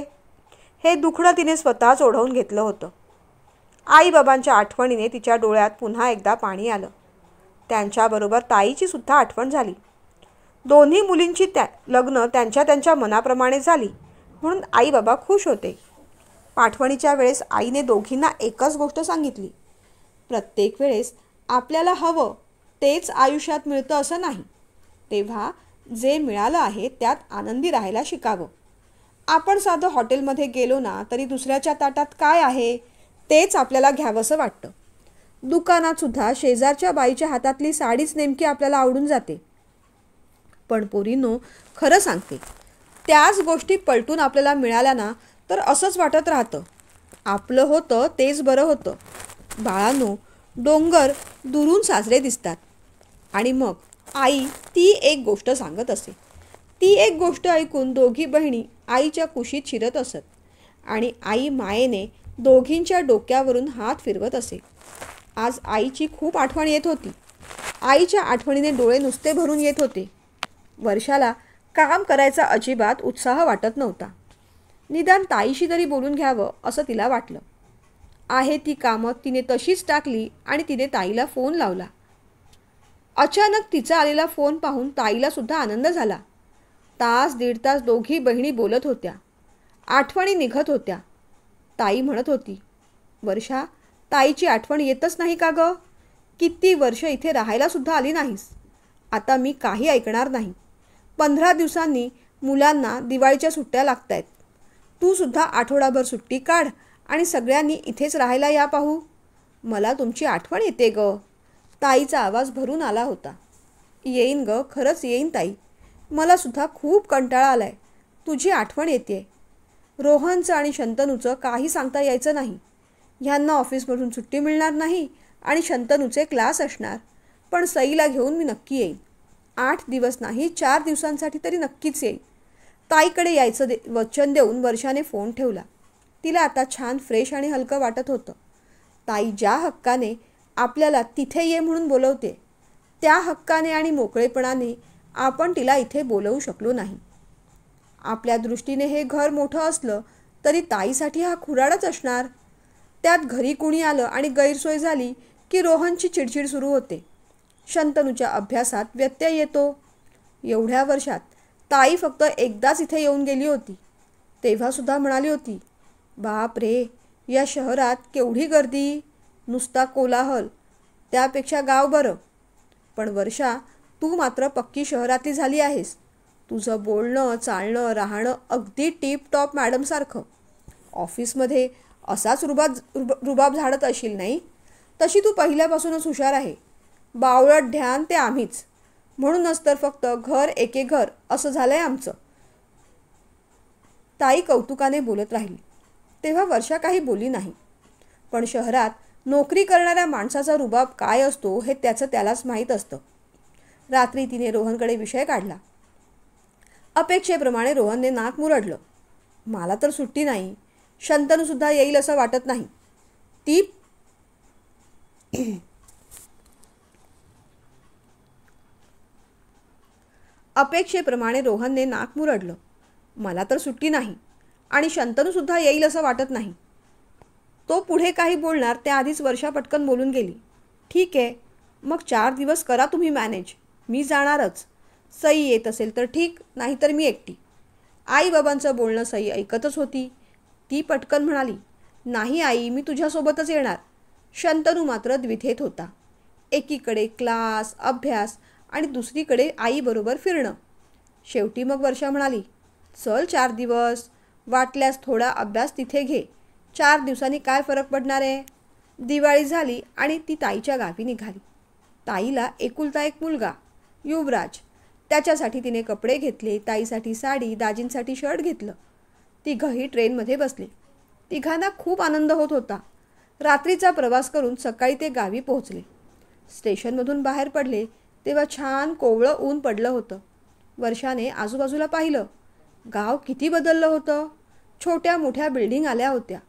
हे दुखणं तिने स्वतःच ओढवून घेतलं होतं. आईबाबांच्या आठवणीने तिच्या डोळ्यात पुन्हा एकदा पाणी आलं. त्यांच्याबरोबर ताईची सुद्धा आठवण झाली. दोन्ही मुलींची लग्न त्यांच्या त्यांच्या मनाप्रमाणे झाली म्हणून आईबाबा खुश होते. पाठवणीच्या वेळेस आईने दोघींना एकच गोष्ट सांगितली, प्रत्येक वेळेस आपल्याला हवं तेच आयुष्यात मिळतं असं नाही. तेव्हा जे मिळालं आहे त्यात आनंदी राहायला शिकावं. आपण साधं हॉटेलमध्ये गेलो ना तरी दुसऱ्याच्या ताटात काय आहे तेच आपल्याला घ्यावंसं वाटतं. दुकानात सुद्धा शेजारच्या बाईच्या हातातली साडीच नेमकी आपल्याला आवडून जाते. पण पोरींनो, खरं सांगते, त्याच गोष्टी पलटून आपल्याला मिळाल्या ना तर असंच वाटत राहतं, आपलं होतं तेच बरं होतं. बाळांनो, डोंगर दुरून साजरे दिसतात. आणि मग आई ती एक गोष्ट सांगत असे. ती एक गोष्ट ऐकून दोघी बहिणी आईच्या कुशीत शिरत असत आणि आई मायेने दोघींच्या डोक्यावरून हात फिरवत असे. आज आईची खूप आठवण येत होती. आईच्या आठवणीने डोळे नुसते भरून येत होते. वर्षाला काम करायचा अजिबात उत्साह वाटत नव्हता. निदान ताईशी तरी बोलून घ्यावं असं तिला वाटलं. आहे ती कामं तिने तशीच टाकली आणि तिने ताईला फोन लावला. अचानक तिचा आलेला फोन पाहून ताईला सुद्धा आनंद झाला. तास दीड तास दोघी बहिणी बोलत होत्या. आठवणी निघत होत्या. ताई म्हणत होती, वर्षा, ताईची आठवण येतच नाही का गं? किती वर्ष इथे राहायला सुद्धा आली नाहीस. आता मी काही ऐकणार नाही. 15 दिवसांनी मुलांना दिवाळीच्या सुट्ट्या लागत आहेत. तू सुद्धा आठवडाभर सुट्टी काढ आणि सगळ्यांनी इथेच राहायला या पाहू. मला तुमची आठवण येते गं. ताईचा आवाज भरून आला होता. येईन गं, खरंच येईन ताई. मला सुद्धा खूप कंटाळा आलाय. तुझी आठवण येते. रोहनचं आणि शंतनूचं काही सांगता यायचं नाही. ह्यांना ऑफिसमधून सुट्टी मिळणार नाही आणि शंतनूचे क्लास असणार. पण सईला घेऊन मी नक्की येईन. 8 दिवस नाही 4 दिवसांसाठी तरी नक्कीच येईन. ताईकडे यायचं वचन देऊन वर्षाने फोन ठेवला. तिला आता छान फ्रेश आणि हलकं वाटत होतं. ताई ज्या हक्काने आपल्याला तिथे ये म्हणून बोलवते, त्या हक्काने आणि मोकळेपणाने आपण तिला इथे बोलवू शकलो नाही. आपल्या दृष्टीने हे घर मोठं असलं तरी ताईसाठी हा खुराडच असणार. त्यात घरी कुणी आलं आणि गैरसोय झाली की रोहनची चिडचिड सुरू होते. शंतनूच्या अभ्यासात व्यत्यय येतो. एवढ्या वर्षात ताई फक्त एकदाच इथे येऊन गेली होती. तेव्हासुद्धा म्हणाली होती, बाप रे, या शहरात केवढी गर्दी, नुसता कोलाहल, त्यापेक्षा गाव बरं. पण वर्षा, तू मात्र पक्की शहरातली झाली आहेस. तुझं बोलणं, चालणं, राहणं अगदी टिपटॉप मॅडमसारखं. ऑफिसमध्ये असाच रुबाब झाडत असशील नाही? तशी तू पहिल्यापासूनच हुशार आहे. बावळट ध्यान ते आम्हीच. म्हणूनच तर फक्त घर एके घर असं झालंय आमचं. ताई कौतुकाने बोलत राहिली. तेव्हा वर्षा काही बोलली नाही. पण शहरात नोकरी करणाऱ्या माणसाचा रुबाब काय असतो हे त्याचं त्यालाच माहीत असतं. रात्री तिने रोहनकडे विषय काढला. अपेक्षेप्रमाणे रोहनने नाक मुरडलं. मला तर सुट्टी नाही. शंतनूसुद्धा येईल असं वाटत नाही. ती अपेक्षेप्रमाणे रोहनने नाक मुरडलं. मला तर सुट्टी नाही आणि शंतनूसुद्धा येईल असं वाटत नाही. तो पुढे काही बोलणार त्याआधीच वर्षा पटकन बोलून गेली. ठीक आहे, मग 4 दिवस करा तुम्ही मॅनेज. मी जाणारच. सई येत असेल तर ठीक, नाहीतर मी एकटी. आईबाबांचं बोलणं सई ऐकतच होती. ती पटकन म्हणाली, नाही आई, मी तुझ्यासोबतच येणार. शंतनू मात्र द्विधेत होता. एकीकडे क्लास, अभ्यास आणि दुसरीकडे आईबरोबर फिरणं. शेवटी मग वर्षा म्हणाली, चल 4 दिवस. वाटल्यास थोडा अभ्यास तिथे घे. 4 दिवसांनी काय फरक पडणार आहे. दिवाळी झाली आणि ती ताईच्या गावी निघाली. ताईला एकुलता एक मुलगा, युवराज. त्याच्यासाठी तिने कपडे घेतले. ताईसाठी साडी, दाजींसाठी शर्ट घेतलं. तिघंही ट्रेनमध्ये बसले. तिघांना खूप आनंद होत होता. रात्रीचा प्रवास करून सकाळी ते गावी पोहोचले. स्टेशनमधून बाहेर पडले तेव्हा छान कोवळं ऊन पडलं होतं. वर्षाने आजूबाजूला पाहिलं. गाव किती बदललं होतं. छोट्या मोठ्या बिल्डिंग आल्या होत्या.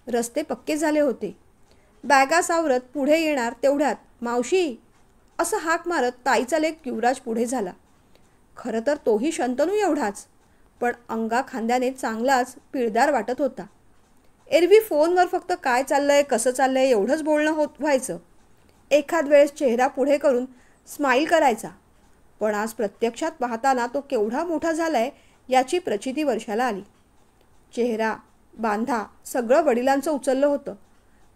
रस्ते पक्के झाले होते. बॅगा सावरत पुढे येणार तेवढ्यात मावशी असं हाक मारत ताईचा लेक युवराज पुढे झाला. खरं तर तोही शंतनू एवढाच, पण अंगा खांद्याने चांगलाच पिळदार वाटत होता. एरवी फोनवर फक्त काय चाललंय, कसं चाललंय एवढंच बोलणं व्हायचं. एखाद वेळेस चेहरा पुढे करून स्माईल करायचा. पण आज प्रत्यक्षात पाहताना तो केवढा मोठा झालाय याची प्रचिती वर्षाला आली. चेहरा, बांधा सगळं वडिलांचं उचललं होतं.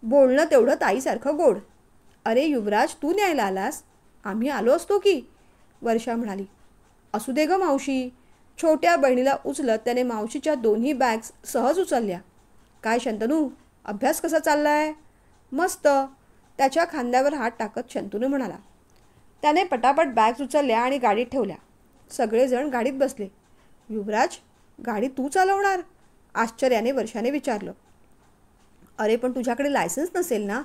बोलणं तेवढं ताईसारखं गोड. अरे युवराज, तू न्यायला आलास? आम्ही आलो असतो की, वर्षा म्हणाली. असू दे ग मावशी. छोट्या बहिणीला उचलत त्याने मावशीच्या दोन्ही बॅग्स सहज उचलल्या. काय शंतनू, अभ्यास कसा चाललाय? मस्त, त्याच्या खांद्यावर हात टाकत शंतनू म्हणाला. त्याने पटापट बॅग्स उचलल्या आणि गाडीत ठेवल्या. सगळेजण गाडीत बसले. युवराज, गाडी तू चालवणार? आश्चर्याने वर्षाने विचारलं. अरे पण तुझ्याकडे लायसन्स नसेल ना?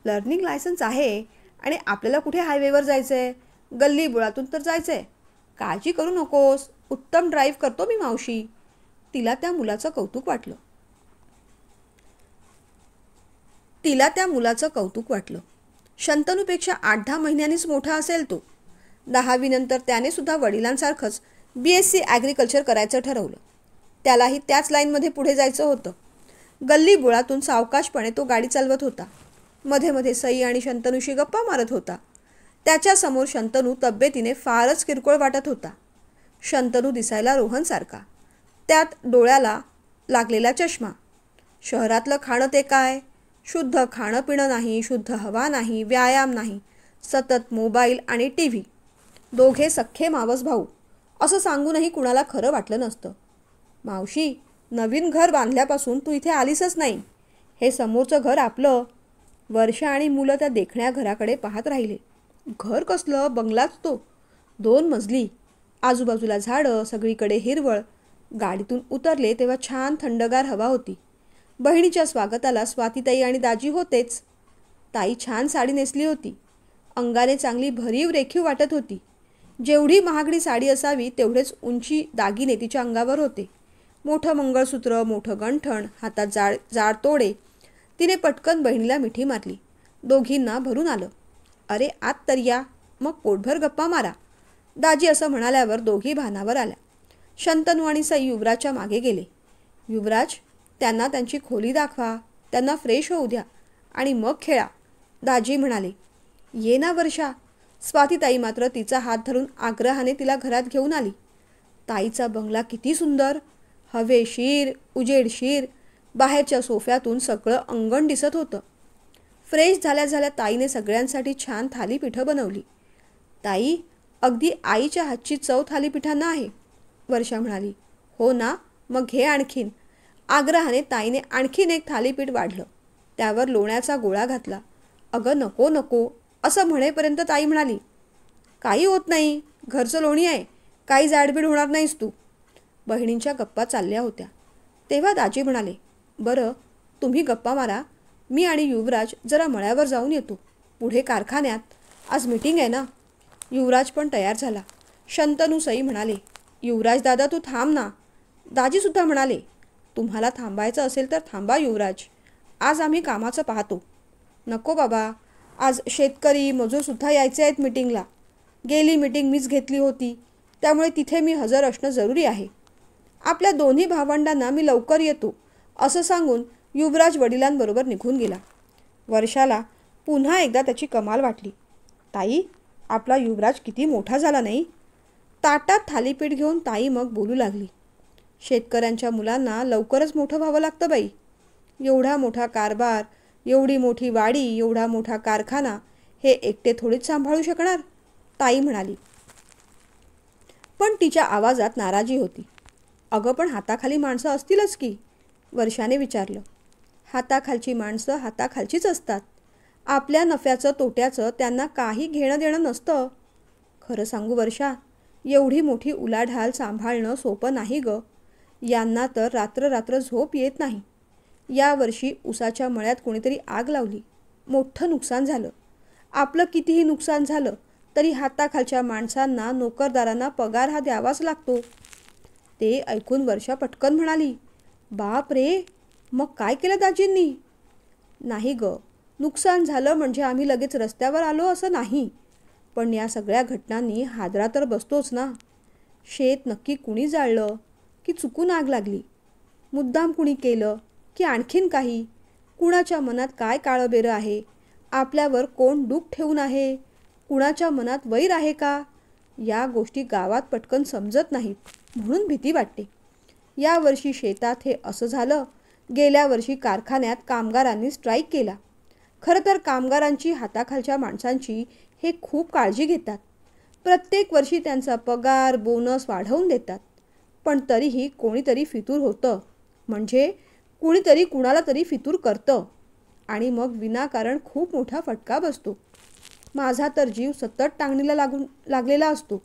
लर्निंग लायसन्स आहे आणि आपल्याला कुठे हायवेवर जायचं आहे, गल्ली बुळातून तर जायचं आहे. काळजी करू नकोस, उत्तम ड्राईव्ह करतो मी मावशी. तिला त्या मुलाचं कौतुक वाटलं. शंतनूपेक्षा 8-10 महिन्यांनीच मोठा असेल तो. 10वी नंतर त्याने सुद्धा वडिलांसारखंच BSc ॲग्रिकल्चर करायचं ठरवलं. त्यालाही त्याच लाईनमध्ये पुढे जायचं होतं. गल्ली बुळातून सावकाशपणे तो गाडी चालवत होता. मध्ये मध्ये सई आणि शंतनूशी गप्पा मारत होता. त्याच्यासमोर शंतनू तब्येतीने फारच किरकोळ वाटत होता. शंतनू दिसायला रोहनसारखा. त्यात डोळ्याला लागलेला चष्मा. शहरातलं खाणं ते काय? शुद्ध खाणं पिणं नाही, शुद्ध हवा नाही, व्यायाम नाही, सतत मोबाईल आणि TV. दोघे सख्खे मावस भाऊ. असं सांगूनही कुणाला खरं वाटलं नसतं. मावशी, नवीन घर बांधल्यापासून तू इथे आलीसच नाही. हे समोरचं घर आपलं. वर्षा आणि मुलं त्या देखण्या घराकडे पाहत राहिले. घर कसलं, बंगलाच तो. 2 मजली. आजूबाजूला झाडं, सगळीकडे हिरवळ. गाडीतून उतरले तेव्हा छान थंडगार हवा होती. बहिणीच्या स्वागताला स्वातीताई आणि दाजी होतेच. ताई छान साडी नेसली होती. अंगाने चांगली भरीव रेखीव वाटत होती. जेवढी महागडी साडी असावी तेवढेच उंची दागिने तिच्या अंगावर होते. मोठं मंगळसूत्र, मोठं गंठण, हातात जाड तोडे. तिने पटकन बहिणीला मिठी मारली. दोघींना भरून आलं. अरे आत तर या, मग पोटभर गप्पा मारा. दाजी असं म्हणाल्यावर दोघी भानावर आल्या. शंतनू आणि सई युवराजच्या मागे गेले. युवराज, त्यांना त्यांची खोली दाखवा, त्यांना फ्रेश होऊ द्या आणि मग खेळा. दाजी म्हणाले. ये ना वर्षा. स्वातीताई मात्र तिचा हात धरून आग्रहाने तिला घरात घेऊन आली. ताईचा बंगला किती सुंदर, हवेशीर, उजेडशीर. बाहेरच्या सोफ्यातून सगळं अंगण दिसत होतं. फ्रेश झाल्या झाल्या ताईने सगळ्यांसाठी छान थालीपीठं बनवली. ताई, अगदी आईच्या हातची चव थालीपीठांना आहे, वर्षा म्हणाली. हो ना, मग घे आणखीन. आग्रहाने ताईने आणखीन एक थालीपीठ वाढलं. त्यावर लोण्याचा गोळा घातला. अगं नको नको असं म्हणेपर्यंत ताई म्हणाली. काही होत नाही, घरचं लोणी आहे, काही जाडबीड होणार नाहीस तू. बहिणींच्या गप्पा चालल्या होत्या. तेव्हा दाजी म्हणाले. बरं, तुम्ही गप्पा मारा, मी आणि युवराज जरा मळ्यावर जाऊन येतो. पुढे कारखान्यात आज मीटिंग आहे ना. युवराज पण तयार झाला. शंतनू सई म्हणाले. युवराज दादा तू थांब ना. दाजीसुद्धा म्हणाले. तुम्हाला थांबायचं असेल तर थांबा युवराज, आज आम्ही कामाचं पाहतो. नको बाबा, आज शेतकरी मजूरसुद्धा यायचे आहेत मीटिंगला. गेली मीटिंग मीच घेतली होती, त्यामुळे तिथे मी हजर असणं जरुरी आहे. आपल्या दोन्ही भावंडांना मी लवकर येतो असं सांगून युवराज वडिलांबरोबर निघून गेला. वर्षाला पुन्हा एकदा त्याची कमाल वाटली. ताई, आपला युवराज किती मोठा झाला नाही. ताटात थालीपीठ घेऊन ताई मग बोलू लागली. शेतकऱ्यांच्या मुलांना लवकरच मोठं व्हावं लागतं बाई. एवढा मोठा कारभार, एवढी मोठी वाडी, एवढा मोठा कारखाना हे एकटे थोडीच सांभाळू शकणार, ताई म्हणाली. पण तिच्या आवाजात नाराजी होती. अगं पण हाताखाली माणसं असतीलच की, वर्षाने विचारलं. हाताखालची माणसं हाताखालचीच असतात. आपल्या नफ्याचं तोट्याचं त्यांना काही घेणं देणं नसतं. खरं सांगू वर्षा, एवढी मोठी उलाढाल सांभाळणं सोपं नाही गं. यांना तर रात्र रात्र झोप येत नाही. यावर्षी उसाच्या मळ्यात कोणीतरी आग लावली. मोठं नुकसान झालं. आपलं कितीही नुकसान झालं तरी हाताखालच्या माणसांना, नोकरदारांना पगार हा द्यावाच लागतो. ते ऐकून वर्षा पटकन म्हणाली. बाप रे, मग काय केलं दाजींनी? नाही गं, नुकसान झालं म्हणजे आम्ही लगेच रस्त्यावर आलो असं नाही. पण या सगळ्या घटनांनी हादरा तर बसतोच ना. शेत नक्की कुणी जाळलं की चुकून आग लागली? मुद्दाम कुणी केलं की आणखीन काही? कुणाच्या मनात काय काळंबेरं आहे? आपल्यावर कोण डूक ठेवून आहे? कुणाच्या मनात वैर आहे का? या गोष्टी गावात पटकन समजत नाहीत, म्हणून भीती वाटते. यावर्षी शेतात हे असं झालं. गेल्या वर्षी कारखान्यात कामगारांनी स्ट्राईक केला. खरं तर कामगारांची, हाताखालच्या माणसांची हे खूप काळजी घेतात. प्रत्येक वर्षी त्यांचा पगार, बोनस वाढवून देतात. पण तरीही कोणीतरी फितूर होतं, म्हणजे कुणीतरी कुणाला तरी फितूर करतं आणि मग विनाकारण खूप मोठा फटका बसतो. माझा तर जीव सतत टांगणीला लागलेला असतो.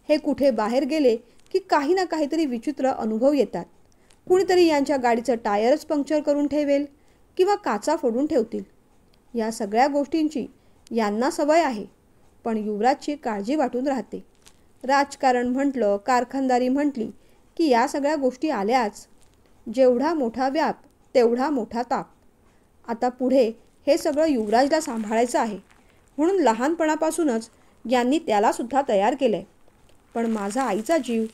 हे कुठे बाहेर गेले की काही ना काहीतरी विचित्र अनुभव येतात. कुणीतरी यांच्या गाडीचं टायरच पंक्चर करून ठेवेल किंवा काचा फोडून ठेवतील. या सगळ्या गोष्टींची यांना सवय आहे, पण युवराजची काळजी वाटून राहते. राजकारण म्हटलं, कारखानदारी म्हटली की या सगळ्या गोष्टी आल्याच. जेवढा मोठा व्याप तेवढा मोठा ताप. आता पुढे हे सगळं युवराजला सांभाळायचं आहे, म्हणून लहानपणापासूनच यांनी त्यालासुद्धा तयार केलं आहे. पण माझा आईचा जीव,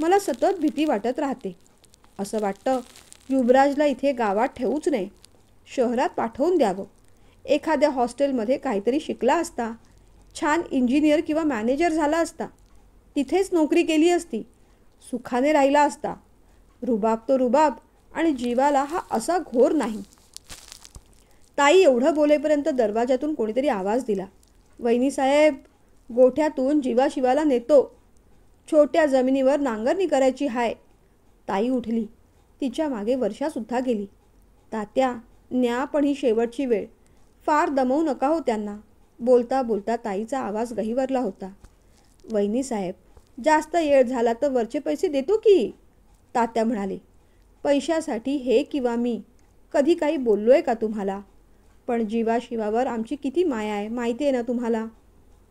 मला सतत भीती वाटत राहते. असं वाटतं युवराजला इथे गावात ठेवूच नये, शहरात पाठवून द्यावं. एखाद्या हॉस्टेलमध्ये काहीतरी शिकला असता, छान इंजिनियर किंवा मॅनेजर झाला असता, तिथेच नोकरी केली असती, सुखाने राहिला असता. रुबाब तो रुबाब आणि जीवाला हा असा घोर नाही. ताई एवढं बोलेपर्यंत दरवाजातून कोणीतरी आवाज दिला. वहिनीसाहेब, गोठ्यातून जीवाशिवाला नेतो. छोट्या जमिनीवर नांगरणी करायची हाय. ताई उठली. तिच्या मागे वर्षासुद्धा गेली. तात्या, न्या, पण ही शेवटची वेळ. फार दमवू नका हो त्यांना. बोलता बोलता ताईचा आवाज गहिवरला होता. वहिनीसाहेब, जास्त येळ झाला तर वरचे पैसे देतो की, तात्या म्हणाले. पैशासाठी हे किंवा मी कधी काही बोललोय का तुम्हाला? पण जीवाशिवावर आमची किती माया आहे माहिती आहे ना तुम्हाला.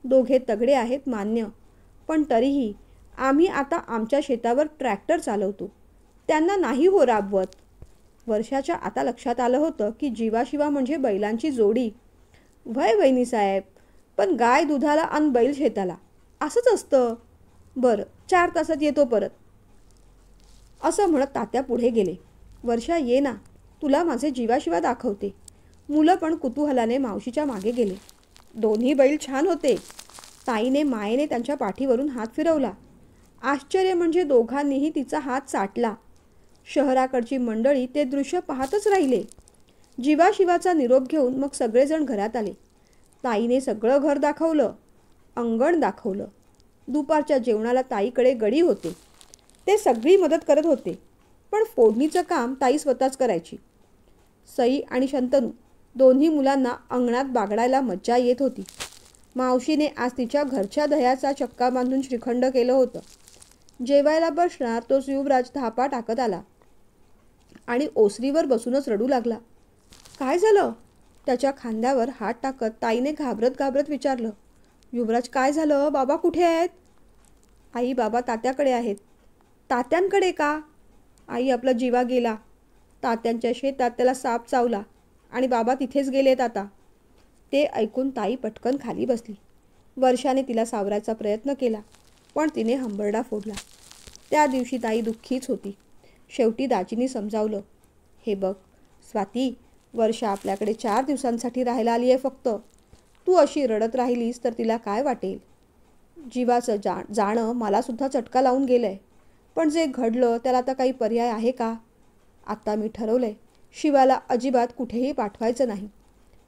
दोघे तगडे आहेत मान्य, पण तरीही आम्ही आता आमच्या शेतावर ट्रॅक्टर चालवतो, त्यांना नाही हो राबवत. वर्षाच्या आता लक्षात आलं होतं की जीवाशिवा म्हणजे बैलांची जोडी. वय वहिनीसाहेब, पण गाय दुधाला अन बैल शेताला असंच असतं. बरं, 4 तासात येतो परत, असं म्हणत तात्या पुढे गेले. वर्षा ये ना, तुला माझे जीवाशिवा दाखवते. मुलं पण कुतूहलाने मावशीच्या मागे गेले. दोन्ही बैल छान होते. ताईने मायेने त्यांच्या पाठीवरून हात फिरवला. आश्चर्य म्हणजे दोघांनीही तिचा हात चाटला. शहराकडची मंडळी ते दृश्य पाहतच राहिले. जीवाशिवाचा निरोप घेऊन मग सगळेजण घरात आले. ताईने सगळं घर दाखवलं, अंगण दाखवलं. दुपारच्या जेवणाला ताईकडे गडी होते, ते सगळी मदत करत होते. पण फोडणीचं काम ताई स्वतःच करायची. सई आणि शंतनू दोन्ही मुलांना अंगणात बागडायला मज्जा येत होती. मावशीने आज तिच्या घरच्या दह्याचा चक्का बांधून श्रीखंड केलं होतं. जेवायला बसणार तोच युवराज धापा टाकत आला आणि ओसरीवर बसूनच रडू लागला. काय झालं? त्याच्या खांद्यावर हात टाकत ताईने घाबरत घाबरत विचारलं. युवराज, काय झालं? बाबा कुठे आहेत? आई, बाबा तात्याकडे आहेत. तात्यांकडे का? आई, आपला जीवा गेला. तात्यांच्या शेतात त्याला साप चावला आणि बाबा तिथेच गेलेत आता. ते ऐकून ताई पटकन खाली बसली. वर्षाने तिला सावरायचा प्रयत्न केला, पण तिने हंबरडा फोडला. त्या दिवशी ताई दुःखीच होती. शेवटी दाजींनी समजावलं. हे बघ स्वाती, वर्षा आपल्याकडे 4 दिवसांसाठी राहायला आली आहे फक्त. तू अशी रडत राहिलीस तर तिला काय वाटेल? जीवाचं जाणं मलासुद्धा चटका लावून गेलं आहे. पण जे घडलं त्याला आता काही पर्याय आहे का? आत्ता मी ठरवलं आहे, शिवाला अजिबात कुठेही पाठवायचं नाही.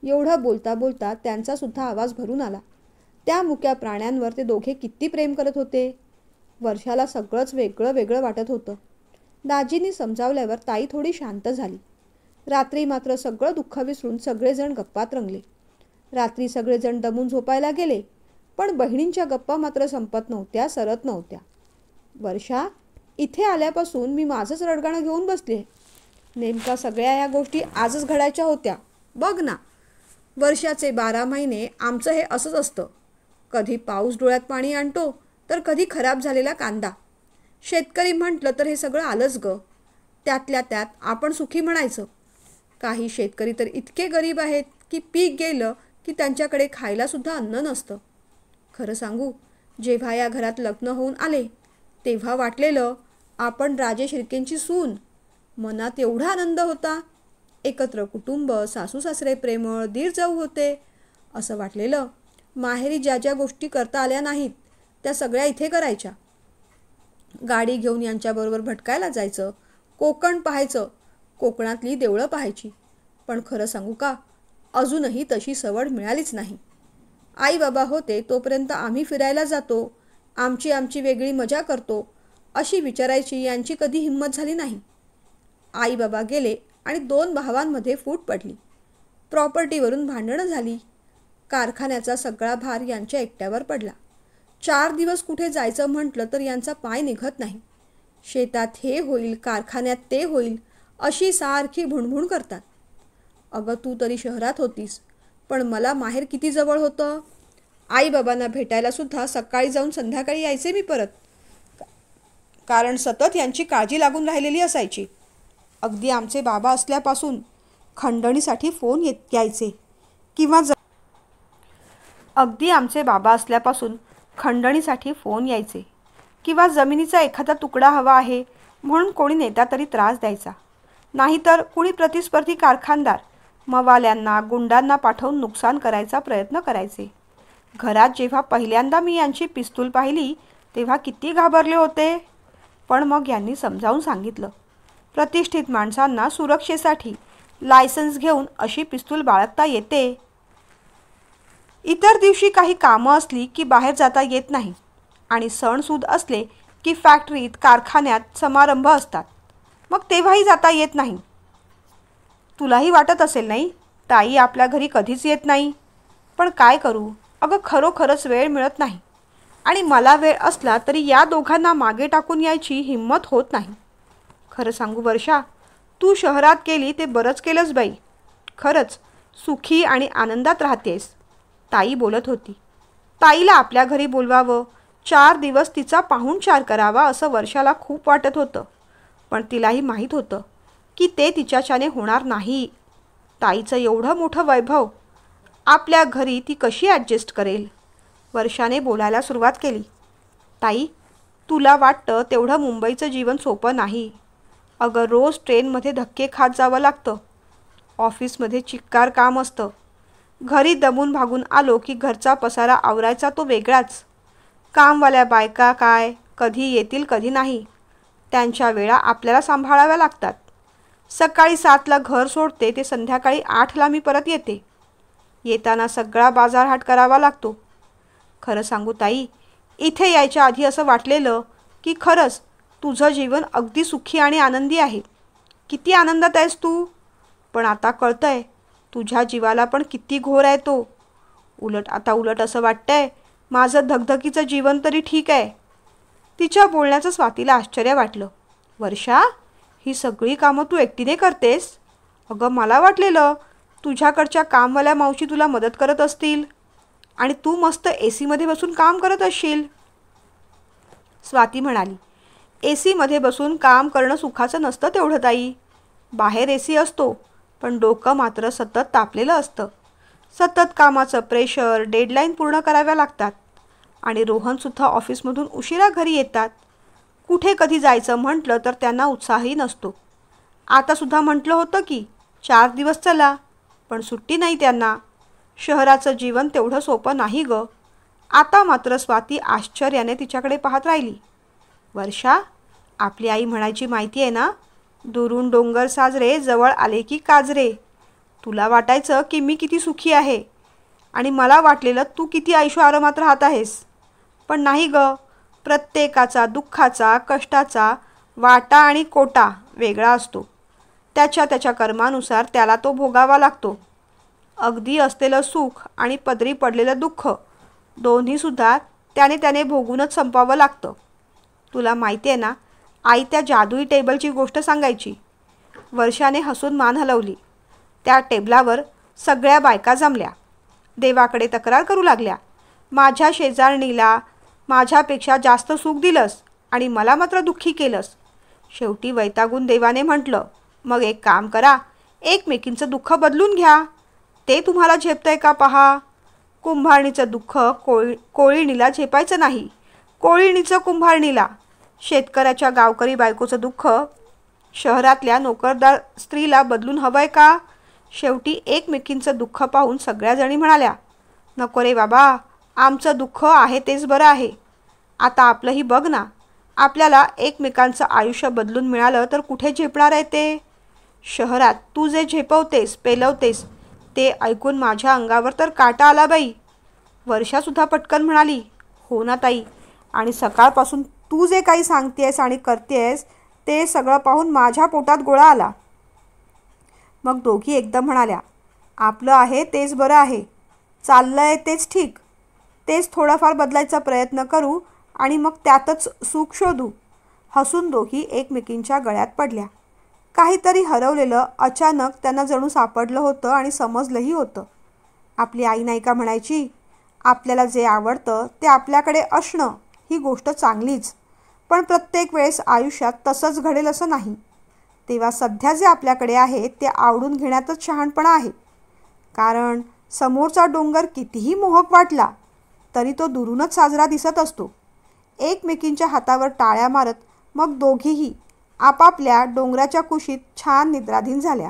एवढं बोलता बोलता त्यांचासुद्धा आवाज भरून आला. त्या मुक्या प्राण्यांवर ते दोघे किती प्रेम करत होते. वर्षाला सगळंच वेगळं वेगळं वाटत होतं. दाजींनी समजावल्यावर ताई थोडी शांत झाली. रात्री मात्र सगळं दुःख विसरून सगळेजण गप्पात रंगले. रात्री सगळेजण दमून झोपायला गेले, पण बहिणींच्या गप्पा मात्र संपत नव्हत्या, सरत नव्हत्या. वर्षा, इथे आल्यापासून मी माझंच रडगाणं घेऊन बसले. नेमका सगळ्या ह्या गोष्टी आजच घडायच्या होत्या. बघ ना, वर्षाचे 12 महिने आमचं हे असंच असतं. कधी पाऊस डोळ्यात पाणी आणतो, तर कधी खराब झालेला कांदा. शेतकरी म्हटलं तर हे सगळं आलंच ग. त्यातल्या त्यात आपण सुखी म्हणायचं. काही शेतकरी तर इतके गरीब आहेत की पीक गेलं की त्यांच्याकडे खायलासुद्धा अन्न नसतं. खरं सांगू, जेव्हा या घरात लग्न होऊन आले तेव्हा वाटलेलं आपण राजे शिर्केंची सून. मनात एवढा आनंद होता. एकत्र कुटुंब, सासू सासरे प्रेमळ, दीर जाऊ होते. असं वाटलेलं माहेरी ज्या ज्या गोष्टी करता आल्या नाहीत त्या सगळ्या इथे करायच्या. गाडी घेऊन यांच्याबरोबर भटकायला जायचं, कोकण पाहायचं, कोकणातली देवळं पाहायची. पण खरं सांगू का, अजूनही तशी सवड मिळालीच नाही. आई बाबा होते तोपर्यंत आम्ही फिरायला जातो, आमची आमची वेगळी मजा करतो, अशी विचारायची यांची कधी हिंमत झाली नाही. आई बाबा गेले आणि 2 भावांमध्ये फूट पडली. प्रॉपर्टीवरून भांडणं झाली. कारखान्याचा सगळा भार यांच्या एकट्यावर पडला. 4 दिवस कुठे जायचं म्हटलं तर यांचा पाय निघत नाही. शेतात हे होईल, कारखान्यात ते होईल, अशी सारखी भुणभुण करतात. अगं, तू तरी शहरात होतीस, पण मला माहेर किती जवळ होतं. आई बाबांना भेटायला सुद्धा सकाळी जाऊन संध्याकाळी यायचे मी परत, कारण सतत यांची काळजी लागून राहिलेली असायची. अगदी आमचे बाबा असल्यापासून खंडणीसाठी फोन यायचे किंवा जमिनीचा एखादा तुकडा हवा आहे म्हणून कोणी नेता तरी त्रास द्यायचा. नाहीतर कुणी प्रतिस्पर्धी कारखानदार मवाल्यांना, गुंडांना पाठवून नुकसान करायचा प्रयत्न करायचे. घरात जेव्हा पहिल्यांदा मी यांची पिस्तूल पाहिली तेव्हा किती घाबरले होते. पण मग यांनी समजावून सांगितलं, प्रतिष्ठित माणसांना सुरक्षेसाठी लायसन्स घेऊन अशी पिस्तूल बाळगता येते. इतर दिवशी काही कामं असली की बाहेर जाता येत नाही आणि सणसूद असले की फॅक्टरीत, कारखान्यात समारंभ असतात, मग तेव्हाही जाता येत नाही. तुलाही वाटत असेल नाही, ताई आपल्या घरी कधीच येत नाही. पण काय करू अगं, खरोखरच वेळ मिळत नाही आणि मला वेळ असला तरी या दोघांना मागे टाकून यायची हिंमत होत नाही. खरं सांगू वर्षा, तू शहरात गेली ते बरंच केलंस बाई. खरंच सुखी आणि आनंदात राहतेस, ताई बोलत होती. ताईला आपल्या घरी बोलवावं, 4 दिवस तिचा पाहुणचार करावा असं वर्षाला खूप वाटत होतं. पण तिलाही माहीत होतं की ते तिच्याच्याने होणार नाही. ताईचं एवढं मोठं वैभव आपल्या घरी ती कशी ॲडजस्ट करेल. वर्षाने बोलायला सुरुवात केली. ताई, तुला वाटतं तेवढं मुंबईचं जीवन सोपं नाही. अगं, रोज ट्रेनमध्ये धक्के खात जावं लागतं. ऑफिसमध्ये चिक्कार काम असतं. घरी दमून भागून आलो की घरचा पसारा आवरायचा तो वेगळाच. कामवाल्या बायका काय कधी येतील कधी नाही. त्यांच्या वेळा आपल्याला सांभाळाव्या लागतात. सकाळी 7ला घर सोडते ते संध्याकाळी 8ला मी परत येते. येताना सगळा बाजारहाट करावा लागतो. खरं सांगू ताई, इथे यायच्या आधी असं वाटलेलं की खरंच तुझं जीवन अगदी सुखी आणि आनंदी आहे. किती आनंदात आहेस तू. पण आता कळतंय तुझ्या जीवाला पण किती घोर आहे तो. उलट असं वाटतंय माझं धगधगीचं जीवन तरी ठीक आहे. तिच्या बोलण्याचं स्वातीला आश्चर्य वाटलं. वर्षा, ही सगळी कामं तू एकटीने करतेस. अगं, मला वाटलेलं तुझ्याकडच्या कामवाल्या मावशी तुला मदत करत असतील आणि तू मस्त AC मध्ये बसून काम करत असशील. स्वाती म्हणाली, AC मध्ये बसून काम करणं सुखाचं नसतं तेवढं ताई. बाहेर AC असतो पण डोकं मात्र सतत तापलेलं असतं. सतत कामाचं प्रेशर, डेडलाईन पूर्ण कराव्या लागतात. आणि रोहनसुद्धा ऑफिसमधून उशिरा घरी येतात. कुठे कधी जायचं म्हटलं तर त्यांना उत्साहही नसतो. आतासुद्धा म्हटलं होतं की 4 दिवस चला, पण सुट्टी नाही त्यांना. शहराचं जीवन तेवढं सोपं नाही गं. आता मात्र स्वाती आश्चर्याने तिच्याकडे पाहत राहिली. वर्षा, आपली आई म्हणायची माहिती आहे ना, दुरून डोंगर साजरे, जवळ आले की काजरे. तुला वाटायचं की मी किती सुखी आहे आणि मला वाटलेलं तू किती आयुष्य आरामात राहत आहेस. पण नाही गं, प्रत्येकाचा दुःखाचा, कष्टाचा वाटा आणि कोटा वेगळा असतो. त्याच्या कर्मानुसार त्याला तो भोगावा लागतो. अगदी असलेलं सुख आणि पदरी पडलेलं दुःख दोन्हीसुद्धा त्याने भोगूनच संपवावं लागतं. तुला माहिती आहे ना, आई त्या जादुई टेबलची गोष्ट सांगायची. वर्षाने हसून मान हलवली. त्या टेबलावर सगळ्या बायका जमल्या. देवाकडे तक्रार करू लागल्या. माझ्या शेजारणीला माझ्यापेक्षा जास्त सुख दिलंस आणि मला मात्र दुःखी केलंस. शेवटी वैतागून देवाने म्हटलं, मग एक काम करा, एकमेकींचं दुःख बदलून घ्या. ते तुम्हाला झेपतंय का पहा. कुंभारणीचं दुःख कोळीणीला झेपायचं नाही, कोळीणीचं कुंभारणीला. शेतकऱ्याच्या गावकरी बायकोचं दुःख शहरातल्या नोकरदार स्त्रीला बदलून हवंय का. शेवटी एकमेकींचं दुःख पाहून सगळ्या जणी म्हणाल्या, नको रे बाबा, आमचं दुःख आहे तेच बरं आहे. आता आपलंही बघ ना, आपल्याला एकमेकांचं आयुष्य बदलून मिळालं तर कुठे झेपणार आहे ते. शहरात तू जे झेपवतेस, पेलवतेस ते ऐकून माझ्या अंगावर तर काटा आला बाई. वर्षासुद्धा पटकन म्हणाली, हो ना ताई, आणि सकाळपासून तू जे काही सांगतेस आणि करतेस ते सगळं पाहून माझ्या पोटात गोळा आला. मग दोघी एकदम म्हणाल्या, आपलं आहे तेच बरं आहे, चाललंय तेच ठीक, तेच थोडाफार बदलायचा प्रयत्न करू आणि मग त्यातच सुख शोधू. हसून दोघी एकमेकींच्या गळ्यात पडल्या. काहीतरी हरवलेलं अचानक त्यांना जणू सापडलं होतं आणि समजलंही होतं. आपली आई नाही का म्हणायची, आपल्याला जे आवडतं ते आपल्याकडे असणं ही गोष्ट चांगलीच, पण प्रत्येक वेळेस आयुष्यात तसंच घडेल असं नाही. तेव्हा सध्या जे आपल्याकडे आहे ते आवडून घेण्यातच शहाणपणा आहे. कारण समोरचा डोंगर कितीही मोहक वाटला तरी तो दुरूनच साजरा दिसत असतो. एकमेकींच्या हातावर टाळ्या मारत मग दोघीही आपापल्या डोंगराच्या कुशीत छान निद्राधीन झाल्या.